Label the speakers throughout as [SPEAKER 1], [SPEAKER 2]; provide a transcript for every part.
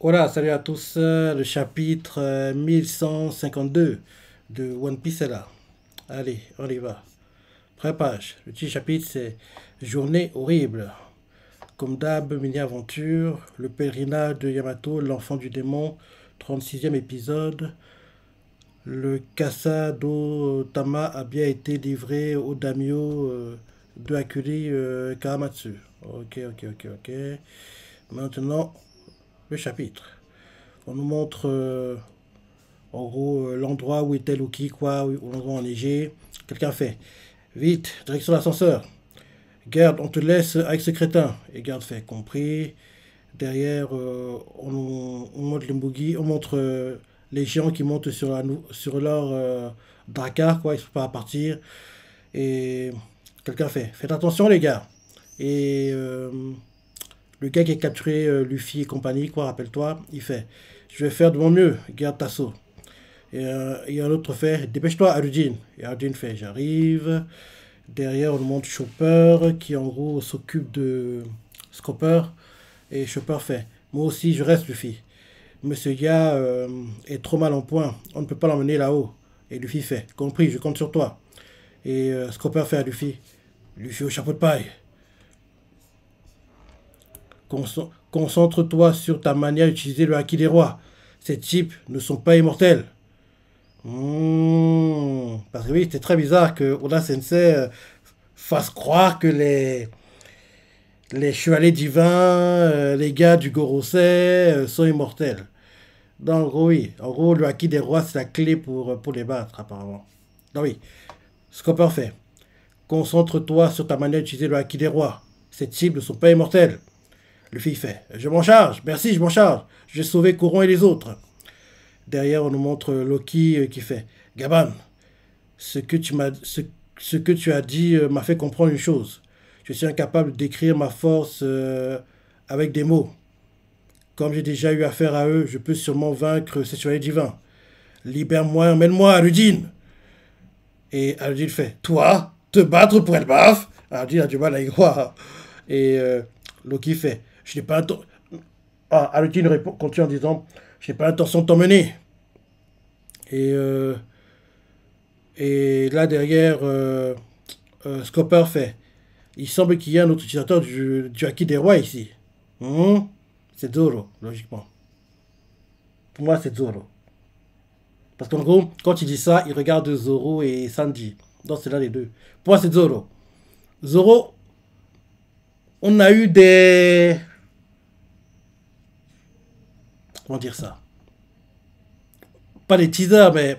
[SPEAKER 1] Voilà, salut à tous. Le chapitre 1152 de One Piece est là. Allez, on y va. Prépage. Le petit chapitre, c'est Journée horrible. Comme d'hab, mini-aventure, le pèlerinage de Yamato, l'enfant du démon, 36e épisode. Le Kasado Tama a bien été livré au daimyo de Akuri Kawamatsu. Ok, ok, ok, ok. Maintenant, le chapitre. On nous montre en gros l'endroit où était Loki, quoi, où l'endroit enneigé. Quelqu'un fait vite, direction l'ascenseur. Garde, on te laisse avec ce crétin. Et garde fait compris. Derrière, on montre les boogies, on montre les géants qui montent sur leur dracar, quoi, ils ne sont pas à partir. Et quelqu'un fait faites attention, les gars. Et le gars qui a capturé Luffy et compagnie, quoi, rappelle-toi, il fait je vais faire de mon mieux, garde ta saut. Et un autre fait dépêche-toi, Arudin. Et Arudin fait j'arrive. Derrière, on montre Chopper qui en gros s'occupe de Scopper. Et Chopper fait moi aussi, je reste, Luffy. Monsieur Ya est trop mal en point, on ne peut pas l'emmener là-haut. Et Luffy fait compris, je compte sur toi. Et Scopper fait à Luffy Luffy au chapeau de paille. Concentre-toi sur ta manière d'utiliser le haki des rois. Ces types ne sont pas immortels. Parce que oui, c'est très bizarre que Oda Sensei fasse croire que les chevaliers divins, les gars du Gorosei sont immortels. Donc oui, en gros, le haki des rois, c'est la clé pour les battre, apparemment. Donc oui, Scopper fait. Concentre-toi sur ta manière d'utiliser le haki des rois. Ces types ne sont pas immortels. Luffy fait je m'en charge, merci, je m'en charge. J'ai sauvé Coron et les autres. Derrière, on nous montre Loki qui fait Gaban, ce que tu as dit m'a fait comprendre une chose. Je suis incapable de décrire ma force avec des mots. Comme j'ai déjà eu affaire à eux, je peux sûrement vaincre ces chevaliers divins. Libère-moi, emmène-moi, Aludine. Et Aludine fait toi, te battre pour être baf. Aludine a du mal à y croire. Et Loki fait je n'ai pas intention. Ah, Aludine continue en disant je n'ai pas l'intention de t'emmener. Et, euh, et là derrière, Scopper fait il semble qu'il y ait un autre utilisateur du haki des rois ici. Hmm. C'est Zoro, logiquement. Pour moi, c'est Zoro. Parce qu'en gros, quand il dit ça, il regarde Zoro et Sanji. Donc c'est là les deux. Pour moi, c'est Zoro. Zoro, on a eu des. Comment dire ça? Pas des teasers, mais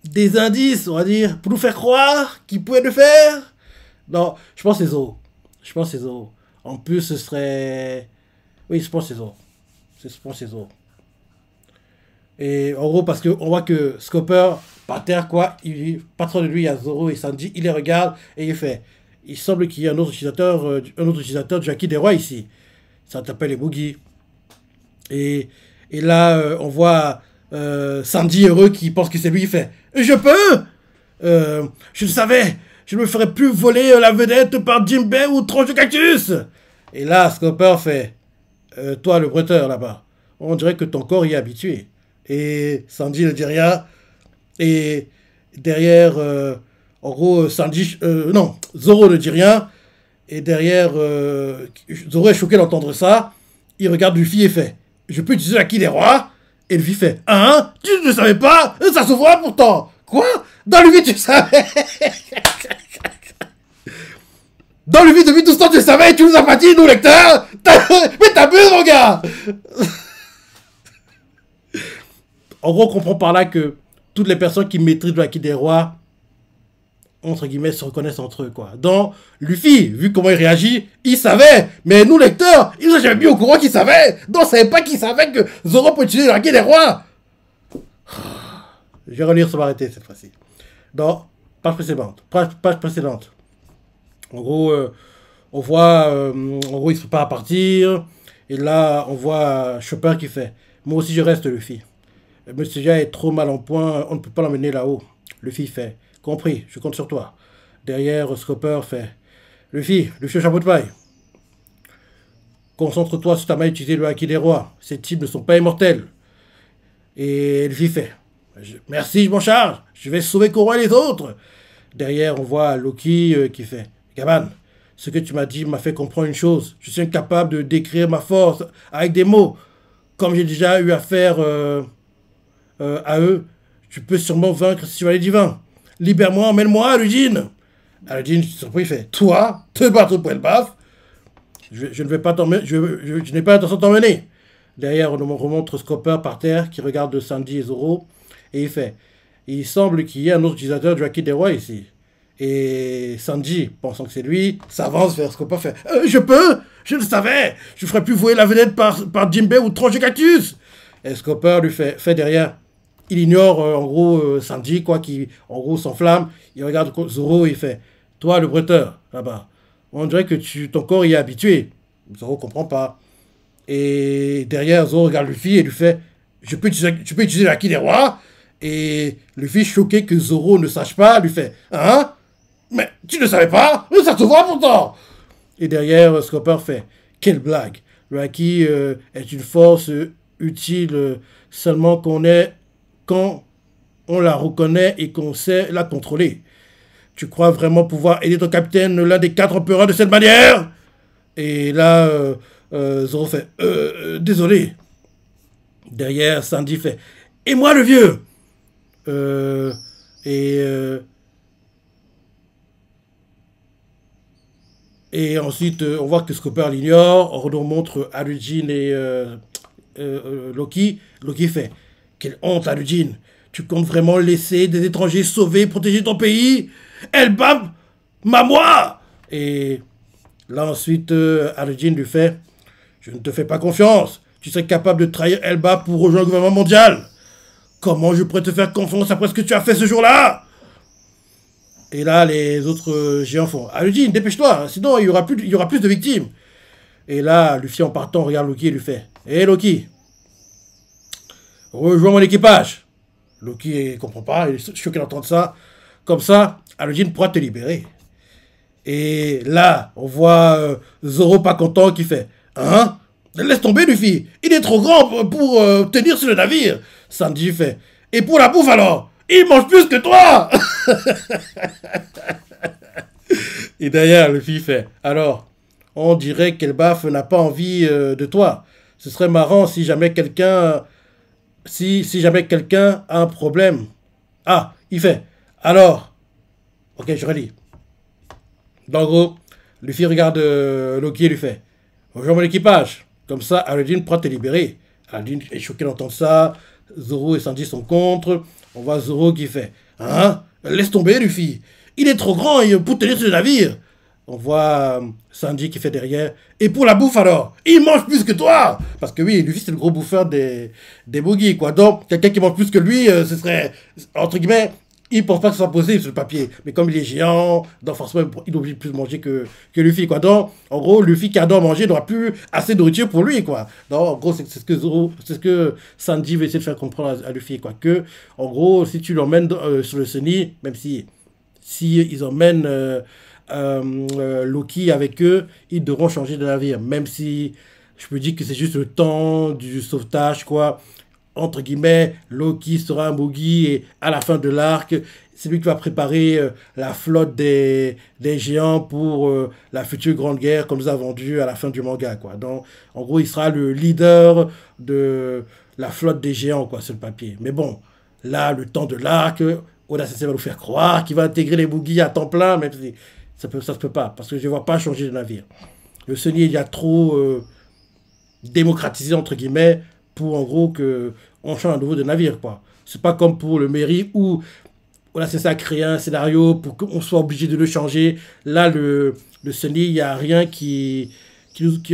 [SPEAKER 1] des indices, on va dire, pour nous faire croire qu'il pouvait le faire. Non, je pense que c'est Zoro. Je pense que c'est Zoro. En plus, ce serait. Oui, je pense que c'est Zoro. Je pense que c'est Zoro. Et en gros, parce qu'on voit que Scopper, par terre, quoi, pas trop de lui, il y a Zoro et Sanji, il les regarde et il fait il semble qu'il y ait un autre utilisateur du Haki des Rois ici. Ça s'appelle les Boogie. Et, et là, on voit Sanji heureux qui pense que c'est lui, il fait je peux je le savais, je ne me ferais plus voler la vedette par Jinbei ou Tronche de Cactus. Et là, Scopper fait toi, le bretteur là-bas, on dirait que ton corps y est habitué. Et Sanji ne dit rien. Et derrière, en gros, Sanji, non, Zoro ne dit rien. Et derrière, Zoro est choqué d'entendre ça. Il regarde Luffy et fait je peux utiliser la qui des rois. Et Luffy fait hein, tu ne le savais pas, ça se voit pourtant. Quoi? Dans Luffy, tu savais. Dans Luffy, depuis tout ce temps, tu le savais et tu nous as pas dit, nous, lecteurs. Mais t'as bu, mon gars. En gros, on comprend par là que toutes les personnes qui maîtrisent le Haki des rois, entre guillemets, se reconnaissent entre eux, quoi. Donc, Luffy, vu comment il réagit, il savait. Mais nous, lecteurs, ils nous ont jamais mis au courant qu'il savait. Donc, on savait pas qu'il savait que Zoro peut utiliser le Haki des rois. Je vais relire sans m'arrêter cette fois-ci. Donc, page précédente. Page précédente. En gros, on voit, en gros, il se prépare à partir. Et là, on voit Chopper qui fait moi aussi, je reste, Luffy. Monsieur Ja est trop mal en point, on ne peut pas l'emmener là-haut. Luffy fait compris, je compte sur toi. Derrière, Scopper fait Luffy au chapeau de paille. Concentre-toi sur ta main, utiliser le haki des rois. Ces types ne sont pas immortels. Et Luffy fait. Merci, je m'en charge. Je vais sauver Koro et les autres. Derrière, on voit Loki qui fait. Gaban, ce que tu m'as dit m'a fait comprendre une chose. Je suis incapable de décrire ma force avec des mots. Comme j'ai déjà eu affaire à eux, tu peux sûrement vaincre si tu as les divins. Libère-moi, emmène-moi à l'usine. Aludine, surpris, il fait. Toi, te battre pour le baf. Je ne vais pas t'emmener. Je n'ai pas l'intention de t'emmener. Derrière, on nous remontre Scopper par terre qui regarde Sandy et Zoro. Et il fait. Il semble qu'il y ait un autre utilisateur du haki des rois ici. Et Sanji, pensant que c'est lui, s'avance vers Scopper, fait je peux. Je le savais. Je ferais plus vouer la vedette par Jinbei ou trancher cactus. Et Scopper lui fait derrière. Il ignore en gros Sanji, quoi, qui en gros s'enflamme. Il regarde Zoro et il fait toi, le bretteur, là-bas. On dirait que ton corps y est habitué. Zoro comprend pas. Et derrière, Zoro regarde Luffy et lui fait tu peux utiliser l'acquis des rois. Et Luffy, choqué que Zoro ne sache pas, lui fait hein? Mais tu ne savais pas? Mais ça te voit pourtant! Et derrière, Scopper fait quelle blague! Le haki est une force utile seulement quand on la reconnaît et qu'on sait la contrôler. Tu crois vraiment pouvoir aider ton capitaine, l'un des 4 empereurs, de cette manière? Et là, Zoro fait désolé. Derrière, Sandy fait et moi le vieux? Et ensuite, on voit que Scopper l'ignore. On nous montre Arujin et Loki. Loki fait quelle honte, Arujin. Tu comptes vraiment laisser des étrangers sauver et protéger ton pays? Elle bat ma moi. Et là ensuite, Arujin lui fait je ne te fais pas confiance. Tu serais capable de trahir Elba pour rejoindre le gouvernement mondial. Comment je pourrais te faire confiance après ce que tu as fait ce jour-là? Et là, les autres géants font Arujin, dépêche-toi, hein, sinon il y aura plus de victimes. Et là, Luffy en partant regarde Loki et lui fait hé Loki, rejoins mon équipage. Loki ne comprend pas, il est choqué d'entendre ça. Comme ça, Arujin pourra te libérer. Et là, on voit Zoro pas content qui fait hein? Laisse tomber Luffy, il est trop grand pour tenir sur le navire. Sanji fait et pour la bouffe alors? Il mange plus que toi. Et derrière, Luffy fait alors, on dirait qu'Elbaf n'a pas envie de toi. Ce serait marrant si jamais quelqu'un si jamais quelqu'un a un problème. Ah, il fait alors. Ok, je relis. En gros, Luffy regarde Loki et lui fait rejoins mon équipage. Comme ça, Arujin pourra te libérer. Arujin est choqué d'entendre ça. Zoro et Sanji sont contre. On voit Zoro qui fait hein? Laisse tomber, Luffy. Il est trop grand pour tenir sur le navire. On voit Sanji qui fait derrière. Et pour la bouffe alors? Il mange plus que toi. Parce que oui, Luffy c'est le gros bouffeur des boogies, quoi. Donc, quelqu'un qui mange plus que lui, ce serait, entre guillemets, il pense pas que ce soit possible sur le papier. Mais comme il est géant, donc forcément, il doit plus manger que Luffy, quoi. Donc, en gros, Luffy qui adore manger n'aura plus assez de nourriture pour lui, quoi. Donc, en gros, c'est ce que Sanji veut essayer de faire comprendre à Luffy, quoi. Que, en gros, si tu l'emmènes sur le Sunny, même si ils emmènent Loki avec eux, ils devront changer de navire. Même si je peux dire que c'est juste le temps du sauvetage, quoi. Entre guillemets, Loki sera un boogie et à la fin de l'arc, c'est lui qui va préparer la flotte des géants pour la future grande guerre qu'on nous a vendue à la fin du manga, quoi. Donc, en gros, il sera le leader de la flotte des géants, quoi, sur le papier. Mais bon, là, le temps de l'arc, Oda Sensei va nous faire croire qu'il va intégrer les boogies à temps plein, même si ça se peut pas, parce que je ne vois pas changer de navire. Le Sunny, il y a trop démocratisé, entre guillemets, pour en gros qu'on change à nouveau de navire, quoi. C'est pas comme pour le Mairie où voilà, c'est ça, créer un scénario pour qu'on soit obligé de le changer. Là, le Sunny, il n'y a rien qui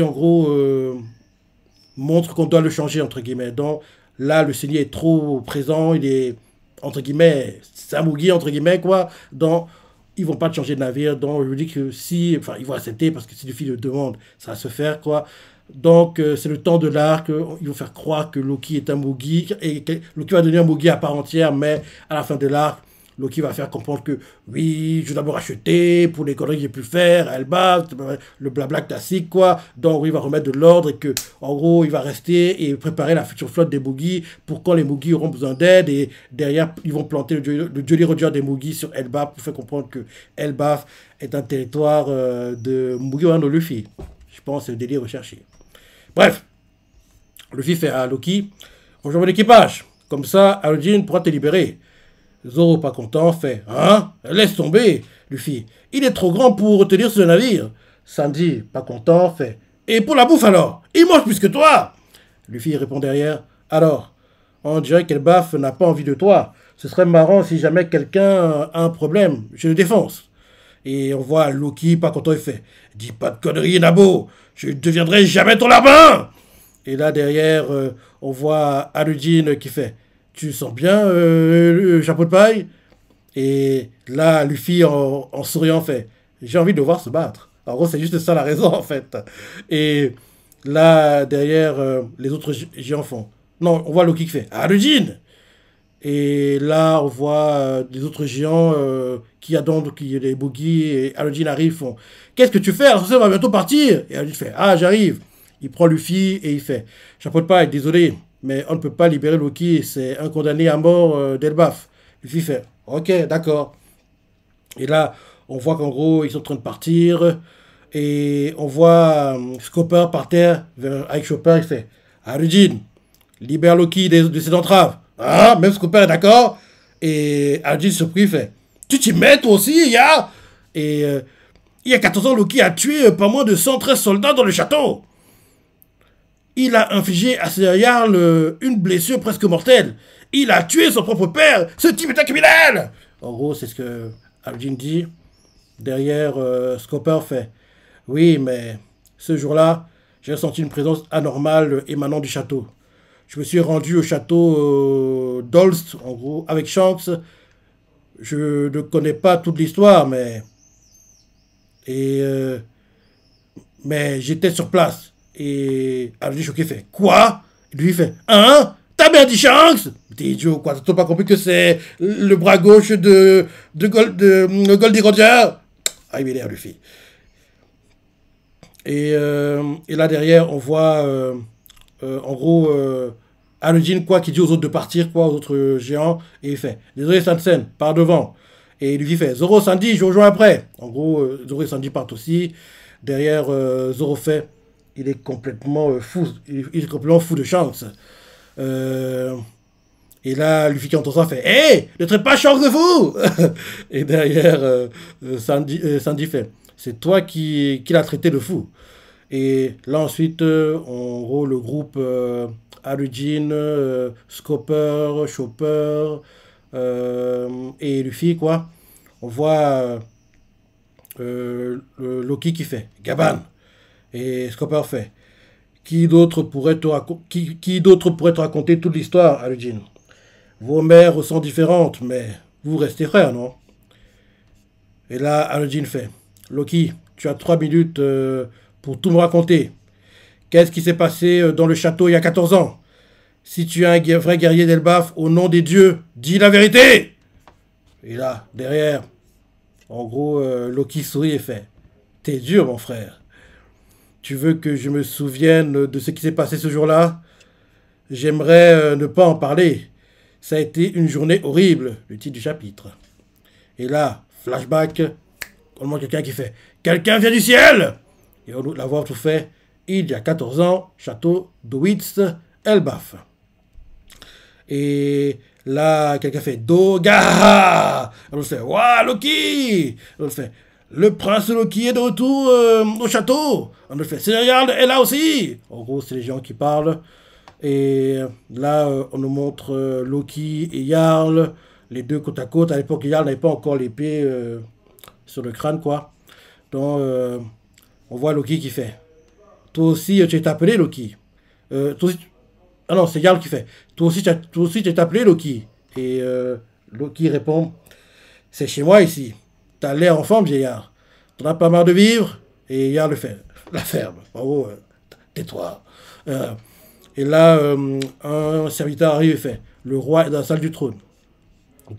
[SPEAKER 1] en gros montre qu'on doit le changer, entre guillemets. Donc là, le Sunny est trop présent, il est entre guillemets, c'est un boogie, entre guillemets, quoi. Donc ils vont pas te changer de navire. Donc je dis que si, enfin, ils vont accepter parce que si le fil le demande, ça va se faire, quoi. Donc, c'est le temps de l'arc. Ils vont faire croire que Loki est un Mugi. Et que Loki va devenir un Mugi à part entière. Mais à la fin de l'arc, Loki va faire comprendre que oui, je dois me racheter pour les conneries que j'ai pu faire, Elbaf, le blabla classique, quoi. Donc, il va remettre de l'ordre et que, en gros, il va rester et préparer la future flotte des Moogies pour quand les Moogies auront besoin d'aide. Et derrière, ils vont planter le Jolly Roger des Moogies sur Elbaf pour faire comprendre que Elbaf est un territoire de Moogie de Luffy. Je pense que c'est le délire recherché. Bref, Luffy fait à Loki, rejoins mon équipage. Comme ça, Algin pourra te libérer. Zoro, pas content, fait, hein? Laisse tomber, Luffy. Il est trop grand pour retenir ce navire. Sandy, pas content, fait, et pour la bouffe alors? Il mange plus que toi. Luffy répond derrière, alors, on dirait qu'Elbaf n'a pas envie de toi. Ce serait marrant si jamais quelqu'un a un problème. Je le défonce. Et on voit Loki, pas content, il fait, dis pas de conneries, Nabo. Je ne deviendrai jamais ton lapin. Et là, derrière, on voit Aludine qui fait, tu sens bien le chapeau de paille? Et là, Luffy, en souriant, fait, j'ai envie de voir se battre. En gros, c'est juste ça la raison, en fait. Et là, derrière, les autres géants font, non, on voit Loki qui fait, Aludine. Et là, on voit des autres géants qui attendent les boogies. Et Aludine arrive, font, qu'est-ce que tu fais? On va bientôt partir. Et Aludine fait, ah, j'arrive. Il prend Luffy et il fait, chapeau de paille, désolé, mais on ne peut pas libérer Loki, c'est un condamné à mort d'Elbaf. Luffy fait, ok, d'accord. Et là, on voit qu'en gros, ils sont en train de partir. Et on voit Scopper par terre avec Chopper, il fait, Aludine, libère Loki de ses entraves. Ah, même Scopper est d'accord. Et Aludine, surpris, fait, tu t'y mets toi aussi, ya? Et il y a 14 ans, Loki a tué pas moins de 113 soldats dans le château. Il a infligé à ses Jarl une blessure presque mortelle. Il a tué son propre père. Ce type est un criminel. En gros, c'est ce que Aludine dit. Derrière, Scopper fait, oui, mais ce jour-là, j'ai ressenti une présence anormale émanant du château. Je me suis rendu au château d'Holst, en gros, avec Shanks. Je ne connais pas toute l'histoire, mais j'étais sur place. Et Aludine choqué fait, quoi? Lui fait, hein? T'as bien dit Shanks? T'es idiot, quoi? T'as pas compris que c'est le bras gauche de Goldie Roger? Ah, il m'énerve, Luffy. Et là, derrière, on voit, en gros, Aludine, quoi, qui dit aux autres de partir, quoi, aux autres géants. Et il fait, désolé, Sansen, pars devant. Et Luffy fait, Zoro, Sandy, je rejoins après. En gros, Zoro et Sandy partent aussi. Derrière, Zoro fait, il est complètement fou. Il est complètement fou de Shanks. Et là, Luffy qui entend ça fait, hé, ne traite pas Shanks de fou. Et derrière, Sandy fait, c'est toi qui l'as traité de fou. Et là, ensuite, en gros, le groupe Aludine, Scopper, Chopper et Luffy, quoi. On voit Loki qui fait, Gaban. Et Scopper fait, qui d'autre pourrait te raconter toute l'histoire, Aludine? Vos mères sont différentes, mais vous restez frères, non? Et là, Aludine fait, Loki, tu as 3 minutes pour tout me raconter. Qu'est-ce qui s'est passé dans le château il y a 14 ans? Si tu es un vrai guerrier d'Elbaf, au nom des dieux, dis la vérité! Et là, derrière, en gros, Loki sourit et fait, t'es dur, mon frère. Tu veux que je me souvienne de ce qui s'est passé ce jour-là? J'aimerais ne pas en parler. Ça a été une journée horrible, le titre du chapitre. Et là, flashback, on voit quelqu'un qui fait « Quelqu'un vient du ciel !» Et on la voix tout fait « Il y a 14 ans, château d'Owitz, Elbaf. » Et là, quelqu'un fait « Doga !» On fait « Waouh, Loki !» On fait « Le prince Loki est de retour au château !» On fait « Céréal est là aussi !» En gros, c'est les gens qui parlent. Et là, on nous montre Loki et Jarl, les deux côte à côte. À l'époque, Jarl n'avait pas encore l'épée sur le crâne, quoi. Donc, on voit Loki qui fait. Toi aussi, tu es appelé Loki. Toi aussi, ah non, c'est Jarl qui fait. Toi aussi, tu es appelé Loki. Et Loki répond. C'est chez moi ici. T'as l'air en forme, vieillard. T'en as pas marre de vivre? Et Jarl le fait. La ferme. En gros, tais-toi. Et là, un serviteur arrive et fait, le roi est dans la salle du trône.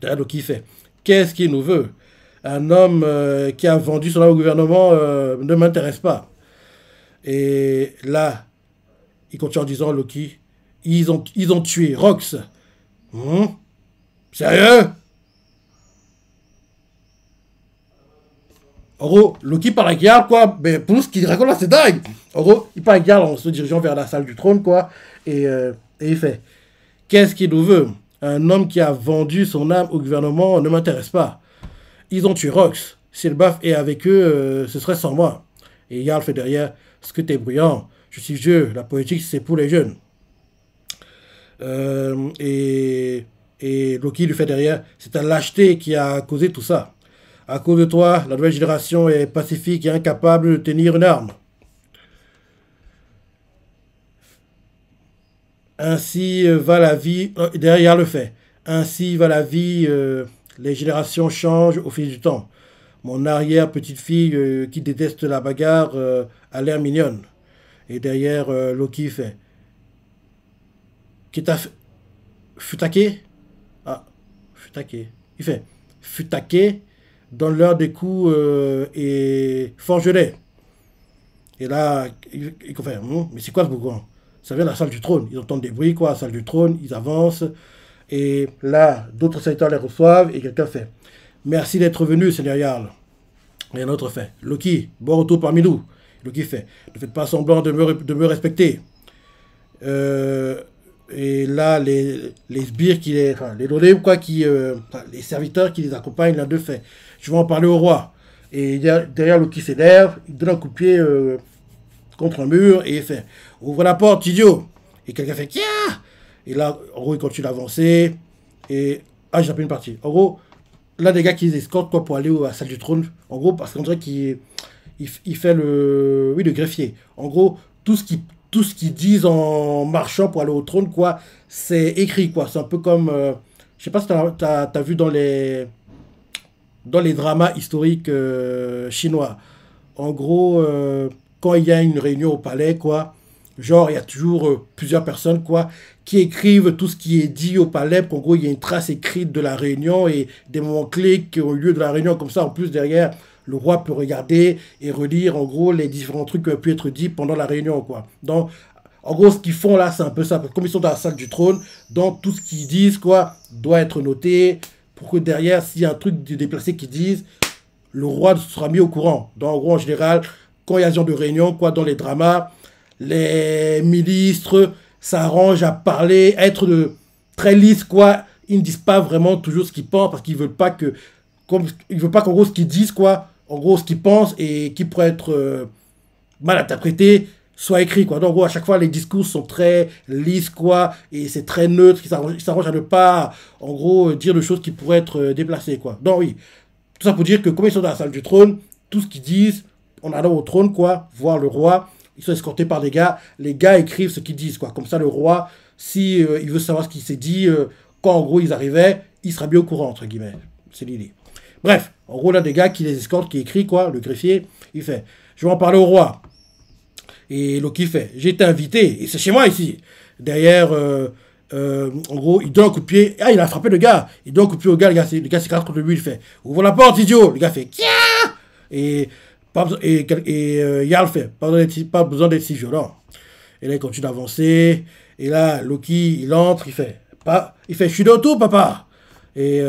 [SPEAKER 1] Là, Loki fait, qu'est-ce qu'il nous veut? Un homme qui a vendu son âme au gouvernement ne m'intéresse pas. Et là, il continue en disant, Loki, ils ont tué Rox. Sérieux? En gros, Loki parle avec Jarl, quoi. Mais pour ce qu'il raconte là, c'est dingue. En gros, il parle avec Jarl en se dirigeant vers la salle du trône, quoi. Et il fait, qu'est-ce qu'il nous veut? Un homme qui a vendu son âme au gouvernement ne m'intéresse pas. Ils ont tué Rox. Si le baf est avec eux, ce serait sans moi. Et Jarl fait derrière, ce que t'es bruyant. Je suis vieux, la politique c'est pour les jeunes. Et Loki lui fait derrière, c'est ta lâcheté qui a causé tout ça. À cause de toi, la nouvelle génération est pacifique et incapable de tenir une arme. Ainsi va la vie. Derrière le fait. Ainsi va la vie. Les générations changent au fil du temps. Mon arrière-petite-fille qui déteste la bagarre a l'air mignonne. Et derrière, Loki fait. Qui t'a fait. Futake? Ah, Futake. Il fait. Futake, donne leur des coups et forge-les. Et là, il fait. Mais c'est quoi ce bougon? Ça vient de la salle du trône. Ils entendent des bruits, quoi, la salle du trône, ils avancent. Et là, d'autres serviteurs les reçoivent et quelqu'un fait. Merci d'être venu, Seigneur Jarl. Et un autre fait. Loki, bon retour parmi nous. Loki fait. Ne faites pas semblant de me respecter. Et là, les sbires, les lolés, quoi, les serviteurs qui les accompagnent, l'un d'eux fait. Je vais en parler au roi. Et derrière, Loki s'énerve, il donne un coup de pied contre un mur et il fait. Ouvre la porte, idiot. Et quelqu'un fait. Kia. Et là, en gros, il continue d'avancer. Et. Ah, j'ai zappé une partie. En gros, là, des gars qui les escortent quoi, pour aller à la salle du trône. En gros, parce qu'on dirait qu'il fait le greffier. En gros, tout ce qu'ils disent en marchant pour aller au trône, quoi, c'est écrit, quoi. C'est un peu comme. Je sais pas si t'as vu dans les dramas historiques chinois. En gros, quand il y a une réunion au palais, quoi, genre, il y a toujours plusieurs personnes, quoi, qui écrivent tout ce qui est dit au palais. En gros, il y a une trace écrite de la réunion et des moments clés qui ont eu lieu de la réunion. Comme ça, en plus, derrière, le roi peut regarder et relire, en gros, les différents trucs qui ont pu être dits pendant la réunion, quoi. Donc, en gros, ce qu'ils font là, c'est un peu ça. Comme ils sont dans la salle du trône, donc tout ce qu'ils disent, quoi, doit être noté pour que derrière, s'il y a un truc déplacé qu'ils disent, le roi sera mis au courant. Donc, en gros, en général, quand il y a ce genre de réunion, quoi, dans les dramas, les ministres s'arrangent à parler, à être très lisses, quoi. Ils ne disent pas vraiment toujours ce qu'ils pensent parce qu'ils veulent pas que, ils veulent pas qu'en gros ce qu'ils disent, quoi, en gros ce qu'ils pensent et qui pourrait être mal interprété, soit écrit, quoi. Donc, en gros, à chaque fois, les discours sont très lisses, quoi, et c'est très neutre, ils s'arrangent à ne pas, en gros, dire de choses qui pourraient être déplacées, quoi. Donc, oui, tout ça pour dire que comme ils sont dans la salle du trône, tout ce qu'ils disent, on allant au trône, quoi, voir le roi, ils sont escortés par des gars, les gars écrivent ce qu'ils disent, quoi. Comme ça, le roi, si il veut savoir ce qui s'est dit, quand en gros ils arrivaient, il sera bien au courant, entre guillemets. C'est l'idée. Bref, en gros, là, des gars qui les escortent, qui écrit, quoi, le greffier, il fait, je vais en parler au roi. Et Loki fait, j'ai été invité, et c'est chez moi ici. Derrière, en gros, il donne un coup de pied, ah, il a frappé le gars, il donne un coup de pied au gars, le gars s'écrase contre lui, il fait, ouvre la porte, idiot. Le gars fait, kia. Et Jarl fait, pas besoin d'être si violent. Et là, il continue d'avancer. Et là, Loki, il entre, il fait, je suis de retour, papa. Et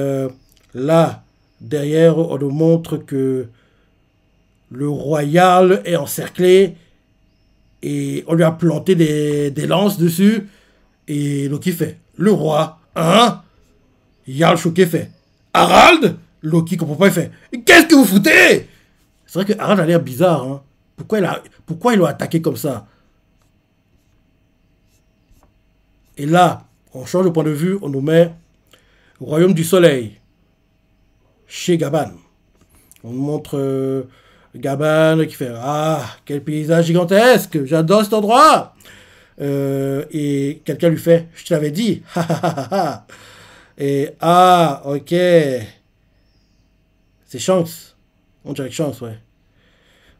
[SPEAKER 1] là, derrière, on nous montre que le roi Jarl est encerclé. Et on lui a planté des lances dessus. Et Loki fait, le roi, hein? Jarl choqué fait, Harald? Loki comprend pas, il fait, qu'est-ce que vous foutez? C'est vrai que Harald a l'air bizarre, hein. Pourquoi il l'a attaqué comme ça? Et là, on change de point de vue, on nous met au royaume du soleil, chez Gaban. On nous montre Gaban qui fait, ah, quel paysage gigantesque, j'adore cet endroit. Et quelqu'un lui fait, je te l'avais dit. Et ah, ok. C'est Shanks. On dirait Shanks, ouais.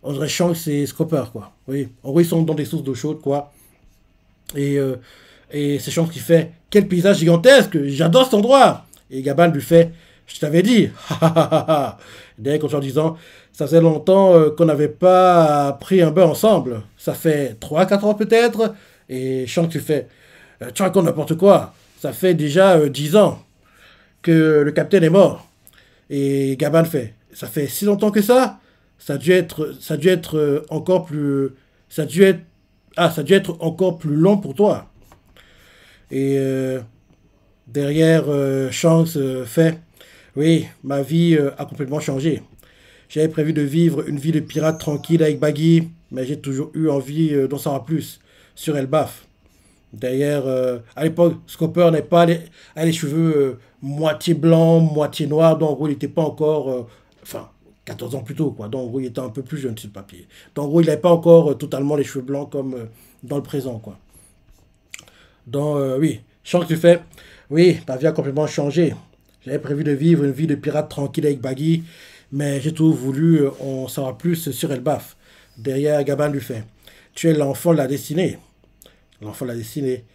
[SPEAKER 1] On dirait Shanks et Scopper, quoi. Oui. En gros, ils sont dans des sources d'eau chaude, quoi. Et c'est Shanks qui fait, quel paysage gigantesque, j'adore cet endroit. Et Gaban lui fait, Je t'avais dit. Derrière, comme en disant, ça faisait longtemps qu'on n'avait pas pris un bain ensemble. Ça fait 3 4 ans peut-être. Et je sens que tu fais. Tu racontes n'importe quoi. Ça fait déjà 10 ans que le capitaine est mort. Et Gabin fait. Ça fait si longtemps que ça. Ça a dû être encore plus. Ça a dû être. Ah, ça a dû être encore plus long pour toi. Et derrière, Shanks fait. Oui, ma vie a complètement changé. J'avais prévu de vivre une vie de pirate tranquille avec Baggy, mais j'ai toujours eu envie d'en savoir plus sur Elbaf. D'ailleurs, à l'époque, Scopper n'est pas a les cheveux moitié blancs, moitié noirs, donc en gros, il n'était pas encore. Enfin, 14 ans plus tôt, quoi. Donc en gros, il était un peu plus jeune sur le papier. Donc en gros, il n'avait pas encore totalement les cheveux blancs comme dans le présent, quoi. Donc, oui, je sens que tu fais. Oui, ta vie a complètement changé. J'avais prévu de vivre une vie de pirate tranquille avec Baggy, mais j'ai toujours voulu en savoir plus sur Elbaf. Derrière, Gaban lui fait. Tu es l'enfant de la destinée. L'enfant de la destinée.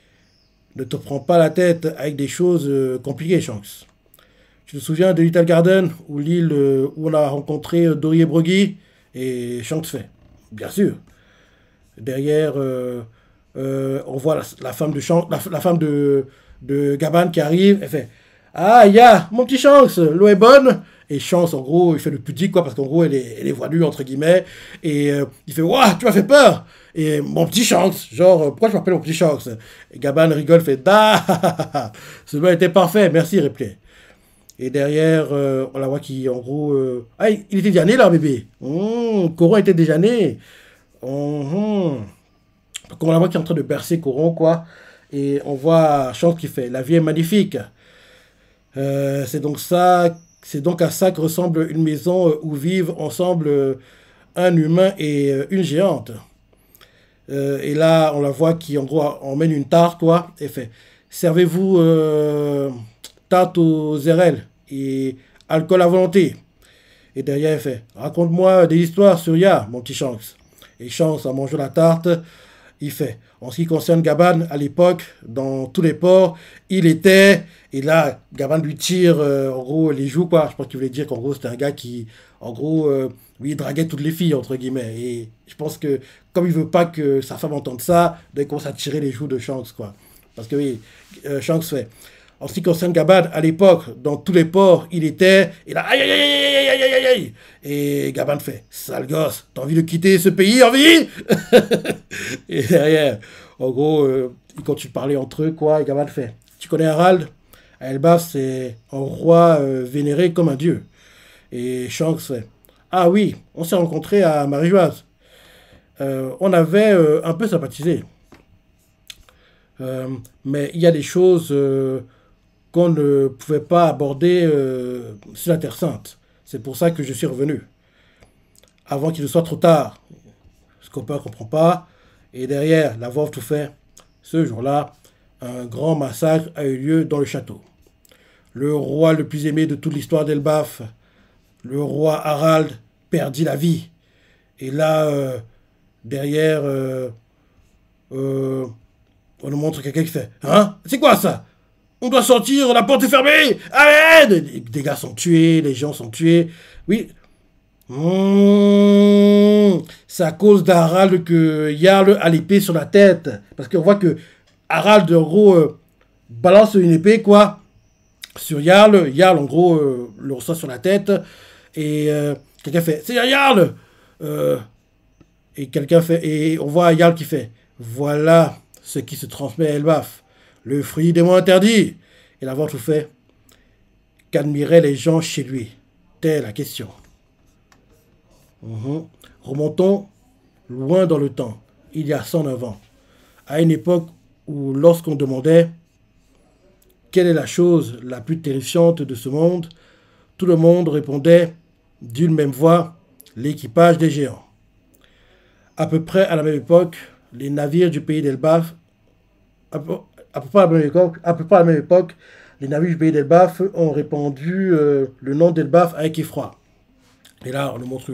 [SPEAKER 1] Ne te prends pas la tête avec des choses compliquées, Shanks. Tu te souviens de Little Garden, ou l'île où on a rencontré Dory et Broggy? Et Shanks fait. Bien sûr. Derrière, on voit la femme de la femme de Gaban qui arrive. Elle fait ah, mon petit Shanks, l'eau est bonne. Et Shanks, en gros, il fait le pudique, quoi, parce qu'en gros, elle est voilue, entre guillemets. Et il fait waouh, tu m'as fait peur. Et mon petit Shanks, genre, pourquoi je m'appelle mon petit Shanks? Et Gaban rigole, fait da, celui-là était parfait, merci, Ripley. Et derrière, on la voit qui, en gros, ah, il était déjà né, là, bébé. Coron était déjà né. Donc on la voit qui est en train de bercer Coron, quoi. Et on voit Shanks qui fait la vie est magnifique. C'est donc à ça que ressemble une maison où vivent ensemble un humain et une géante. Et là, on la voit qui, en gros, emmène une tarte, quoi, et fait servez-vous tarte aux RL et alcool à volonté. Et derrière, elle fait raconte-moi des histoires sur Ya, mon petit Shanks. Et Shanks, en mangeant la tarte, il fait en ce qui concerne Gaban, à l'époque, dans tous les ports, il était. Et là, Gaban lui tire, en gros, les joues, quoi. Je pense qu'il voulait dire qu'en gros, c'était un gars qui, en gros, lui, il draguait toutes les filles, entre guillemets. Et je pense que, comme il veut pas que sa femme entende ça, il commence à tirer les joues de Shanks, quoi. Parce que, oui, Shanks fait. En ce qui concerne Gaban, à l'époque, dans tous les ports, il était. Et là, aïe, aïe, aïe, aïe, aïe, aïe, aïe, aïe. Et Gaban fait sale gosse, t'as envie de quitter ce pays, envie? Et derrière, en gros, ils continuent de parler entre eux, quoi. Et Gaban fait tu connais Harald? À Elbaf, c'est un roi vénéré comme un dieu. Et Shanks fait ah oui, on s'est rencontrés à Marie-Joise. On avait un peu sympathisé. Mais il y a des choses qu'on ne pouvait pas aborder sur la Terre Sainte. C'est pour ça que je suis revenu. Avant qu'il ne soit trop tard. Scopper ne comprend pas. Et derrière, la veuve tout fait. Ce jour-là, un grand massacre a eu lieu dans le château. Le roi le plus aimé de toute l'histoire d'Elbaf, le roi Harald, perdit la vie. Et là, derrière, on nous montre quelqu'un qui fait hein? C'est quoi ça? On doit sortir, la porte est fermée! Allez! Des gars sont tués, les gens sont tués. Oui. C'est à cause d'Harald que Jarl a l'épée sur la tête. Parce qu'on voit que Harald, en gros, balance une épée, quoi, sur Jarl. Jarl, en gros, le reçoit sur la tête. Et quelqu'un fait c'est Jarl! Et quelqu'un fait. Et on voit Jarl qui fait voilà ce qui se transmet à Elbaf. Le fruit des mots interdits. Et la vente tout fait qu'admiraient les gens chez lui. Telle la question. Remontons loin dans le temps, il y a 109 ans, à une époque où lorsqu'on demandait quelle est la chose la plus terrifiante de ce monde, tout le monde répondait d'une même voix, l'équipage des géants. À peu près à la même époque, les navires du pays d'Elbaf, à peu près à la même époque, les navires du pays d'Elbaf ont répandu le nom d'Elbaf avec effroi. Et là, on nous montre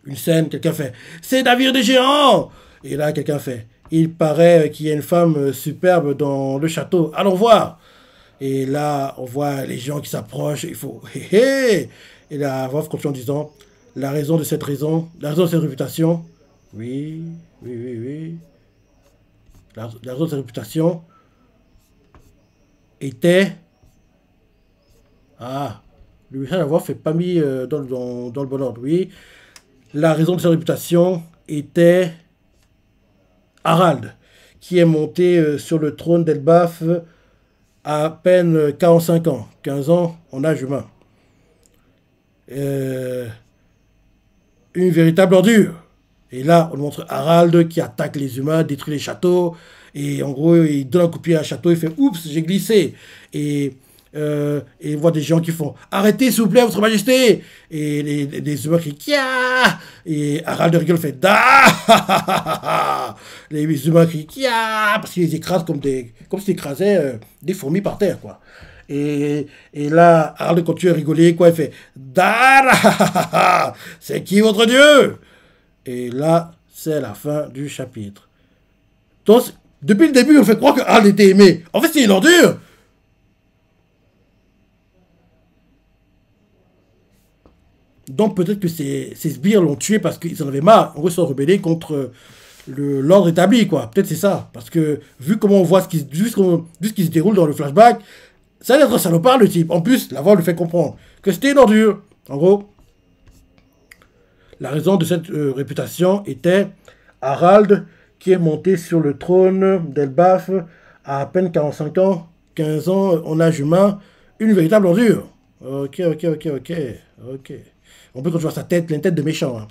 [SPEAKER 1] une scène, quelqu'un fait « C'est navire des géants !» Et là, quelqu'un fait « Il paraît qu'il y a une femme superbe dans le château, allons voir !» Et là, on voit les gens qui s'approchent. Il faut... Hé, hé. Et la voix continue en disant, la raison de cette raison, la raison de cette réputation. Oui, oui, oui, oui. La raison de cette réputation était... Ah, le message à la voix fait pas mis dans le bon ordre. Oui, la raison de cette réputation était Harald, qui est monté sur le trône d'Elbaf à peine 45 ans, 15 ans en âge humain. Euh, une véritable ordure. Et là, on montre Harald qui attaque les humains, détruit les châteaux, et en gros, il donne un coup de pied à un château, il fait oups, j'ai glissé. Et on voit des gens qui font arrêtez s'il vous plaît, votre majesté. Et les humains crient Kia. Et Harald rigole fait Da. Les humains crient Kia parce qu'ils écrasent comme s'ils écrasaient des fourmis par terre, quoi. Et là, Harald continue à rigoler, quoi, il fait Da. C'est qui votre dieu? Et là, c'est la fin du chapitre. Donc, depuis le début, on fait croire que Harald était aimé. En fait, c'est une ordure. Donc peut-être que ces sbires l'ont tué parce qu'ils en avaient marre. En gros, ils sont rebellés contre l'ordre établi, quoi. Peut-être c'est ça. Parce que vu comment on voit vu ce qui se déroule dans le flashback, ça a l'air d'être un salopard, le type. En plus, la voix le fait comprendre que c'était une ordure. En gros, la raison de cette réputation était Harald, qui est monté sur le trône d'Elbaf à peine 45 ans, 15 ans en âge humain, une véritable ordure. Ok, ok, ok, ok, ok. On peut quand tu vois sa tête, une tête de méchant. Hein.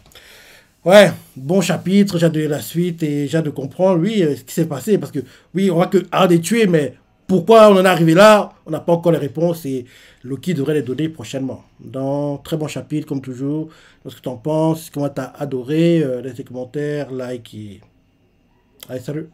[SPEAKER 1] Ouais, bon chapitre, j'ai hâte de lire la suite et j'ai hâte de comprendre, oui, ce qui s'est passé. Parce que, oui, on voit que Harald est tué, mais pourquoi on en est arrivé là, on n'a pas encore les réponses et Loki devrait les donner prochainement. Dans très bon chapitre, comme toujours. Ce que tu en penses, comment tu as adoré, laisse des commentaires, like et... Allez, salut!